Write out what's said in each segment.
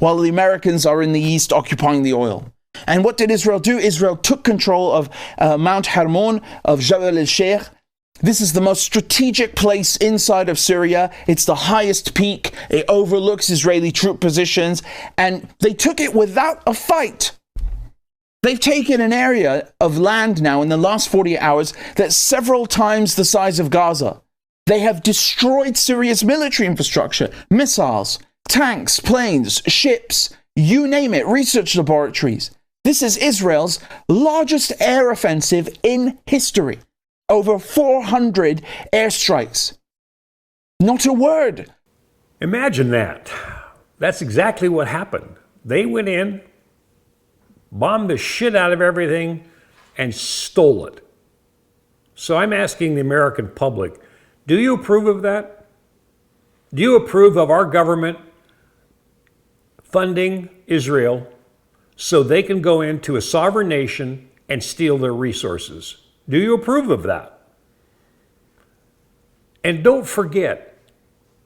while the Americans are in the east occupying the oil. And what did Israel do? Israel took control of Mount Hermon, of Jabal el-Sheikh. This is the most strategic place inside of Syria. It's the highest peak. It overlooks Israeli troop positions. And they took it without a fight. They've taken an area of land now in the last 48 hours that's several times the size of Gaza. They have destroyed Syria's military infrastructure, missiles, tanks, planes, ships, you name it, research laboratories. This is Israel's largest air offensive in history. Over 400 airstrikes. Not a word. Imagine that. That's exactly what happened. They went in, bombed the shit out of everything, and stole it. So I'm asking the American public, do you approve of that? Do you approve of our government funding Israel so they can go into a sovereign nation and steal their resources? Do you approve of that? And don't forget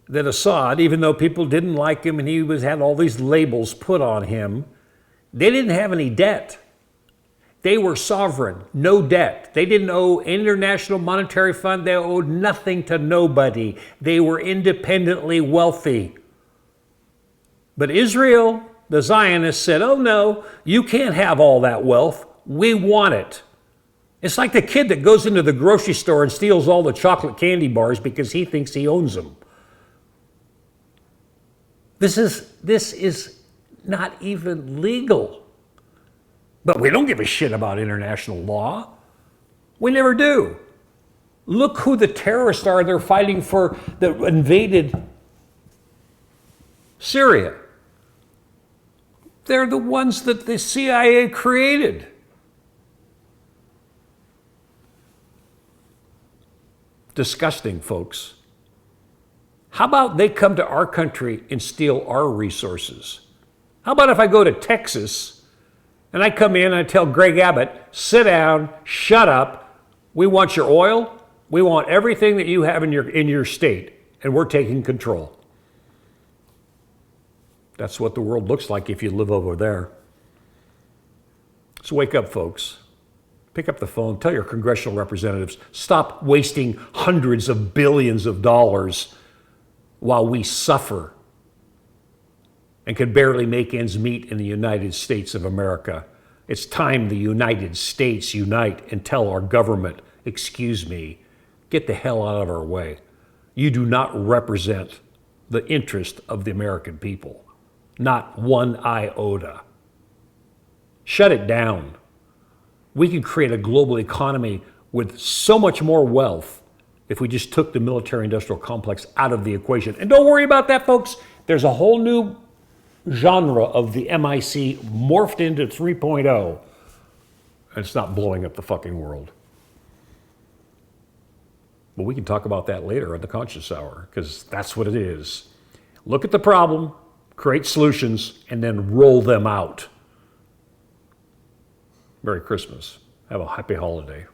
that Assad, even though people didn't like him and he had all these labels put on him, they didn't have any debt. They were sovereign, no debt. They didn't owe International Monetary Fund. They owed nothing to nobody. They were independently wealthy. But Israel, the Zionists, said, oh no, you can't have all that wealth. We want it. It's like the kid that goes into the grocery store and steals all the chocolate candy bars because he thinks he owns them. This is not even legal. But we don't give a shit about international law. We never do. Look who the terrorists are they're fighting for that invaded Syria. They're the ones that the CIA created. Disgusting, folks. How about they come to our country and steal our resources? How about if I go to Texas and I come in and I tell Greg Abbott, sit down, shut up, we want your oil, we want everything that you have in your state, and we're taking control. That's what the world looks like if you live over there. So wake up, folks. Pick up the phone, tell your congressional representatives, stop wasting hundreds of billions of dollars while we suffer and can barely make ends meet in the United States of America. It's time the United States unite and tell our government, excuse me, get the hell out of our way. You do not represent the interest of the American people, not one iota. Shut it down. We can create a global economy with so much more wealth if we just took the military-industrial complex out of the equation. And don't worry about that, folks. There's a whole new genre of the MIC morphed into 3.0, and it's not blowing up the fucking world. But we can talk about that later on the Conscious Hour, because that's what it is. Look at the problem, create solutions, and then roll them out. Merry Christmas. Have a happy holiday.